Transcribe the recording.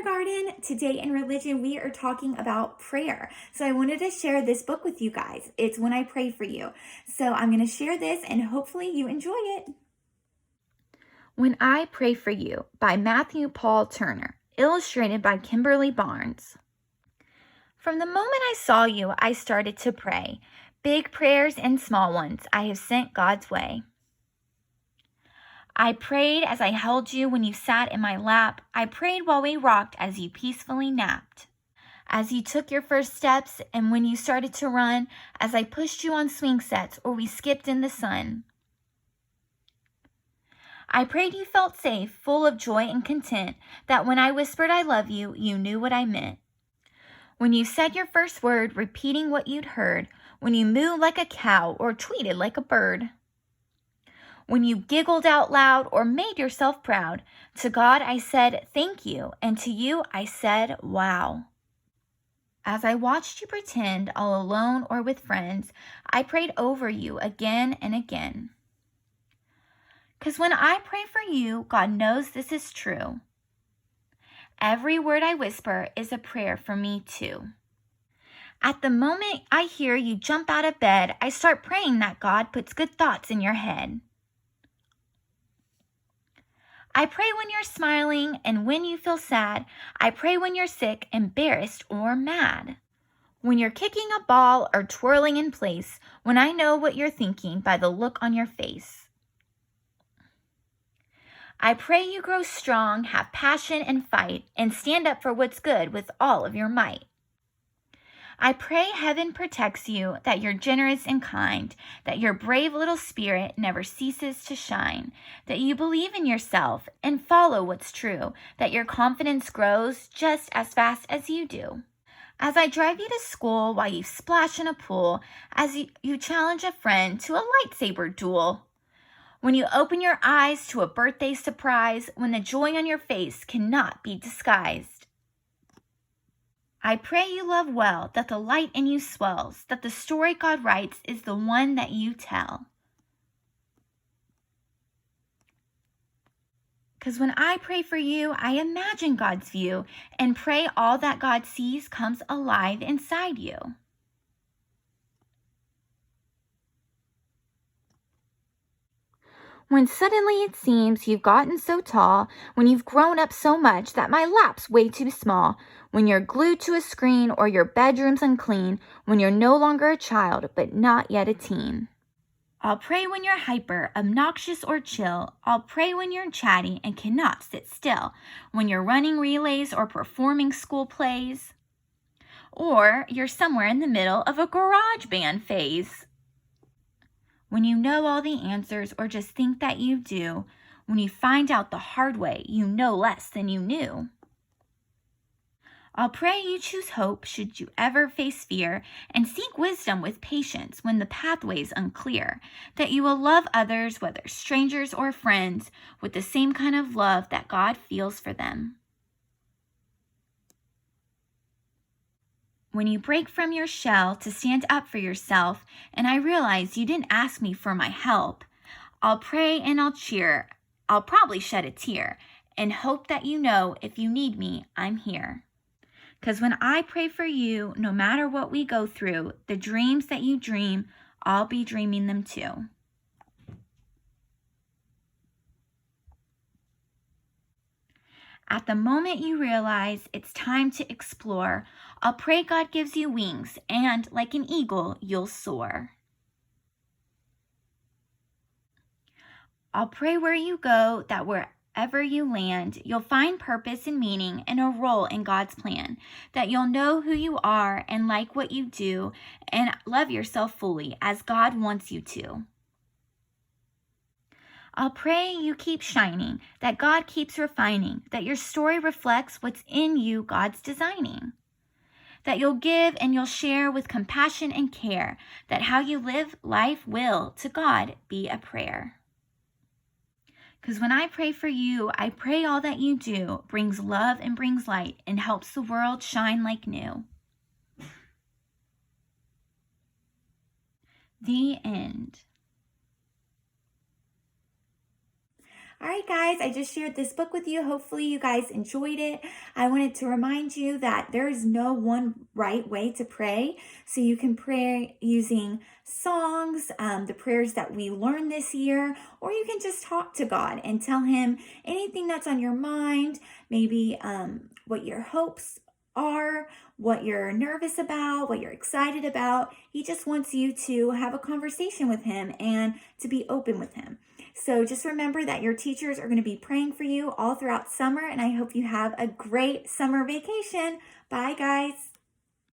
Kindergarten. Today in religion, we are talking about prayer. So I wanted to share this book with you guys. It's When I Pray for You. So I'm going to share this and hopefully you enjoy it. When I Pray for You by Matthew Paul Turner, illustrated by Kimberly Barnes. From the moment I saw you, I started to pray. Big prayers and small ones I have sent God's way. I prayed as I held you when you sat in my lap. I prayed while we rocked as you peacefully napped. As you took your first steps and when you started to run, as I pushed you on swing sets or we skipped in the sun. I prayed you felt safe, full of joy and content, that when I whispered I love you, you knew what I meant. When you said your first word, repeating what you'd heard, when you mooed like a cow or tweeted like a bird. When you giggled out loud or made yourself proud, to God I said thank you, and to you I said wow. As I watched you pretend, all alone or with friends, I prayed over you again and again. 'Cause when I pray for you, God knows this is true. Every word I whisper is a prayer for me too. At the moment I hear you jump out of bed, I start praying that God puts good thoughts in your head. I pray when you're smiling and when you feel sad. I pray when you're sick, embarrassed, or mad. When you're kicking a ball or twirling in place, when I know what you're thinking by the look on your face. I pray you grow strong, have passion and fight, and stand up for what's good with all of your might. I pray heaven protects you, that you're generous and kind, that your brave little spirit never ceases to shine, that you believe in yourself and follow what's true, that your confidence grows just as fast as you do. As I drive you to school while you splash in a pool, as you challenge a friend to a lightsaber duel. When you open your eyes to a birthday surprise, when the joy on your face cannot be disguised. I pray you love well, that the light in you swells, that the story God writes is the one that you tell. 'Cause when I pray for you, I imagine God's view and pray all that God sees comes alive inside you. When suddenly it seems you've gotten so tall, when you've grown up so much that my lap's way too small, when you're glued to a screen or your bedroom's unclean, when you're no longer a child but not yet a teen. I'll pray when you're hyper, obnoxious, or chill. I'll pray when you're chatty and cannot sit still, when you're running relays or performing school plays, or you're somewhere in the middle of a garage band phase. When you know all the answers or just think that you do, when you find out the hard way, you know less than you knew. I'll pray you choose hope should you ever face fear, and seek wisdom with patience when the pathway's unclear, that you will love others, whether strangers or friends, with the same kind of love that God feels for them. When you break from your shell to stand up for yourself, and I realize you didn't ask me for my help, I'll pray and I'll cheer. I'll probably shed a tear and hope that you know if you need me, I'm here. 'Cause when I pray for you, no matter what we go through, the dreams that you dream, I'll be dreaming them too. At the moment you realize it's time to explore, I'll pray God gives you wings and, like an eagle, you'll soar. I'll pray where you go, that wherever you land, you'll find purpose and meaning and a role in God's plan, that you'll know who you are and like what you do and love yourself fully as God wants you to. I'll pray you keep shining, that God keeps refining, that your story reflects what's in you God's designing, that you'll give and you'll share with compassion and care, that how you live life will to God be a prayer. 'Cause when I pray for you, I pray all that you do brings love and brings light and helps the world shine like new. The end. All right, guys, I just shared this book with you. Hopefully, you guys enjoyed it. I wanted to remind you that there is no one right way to pray. So you can pray using songs, the prayers that we learned this year, or you can just talk to God and tell Him anything that's on your mind, maybe what your hopes are, what you're nervous about, what you're excited about. He just wants you to have a conversation with Him and to be open with Him. So just remember that your teachers are going to be praying for you all throughout summer, and I hope you have a great summer vacation. Bye, guys.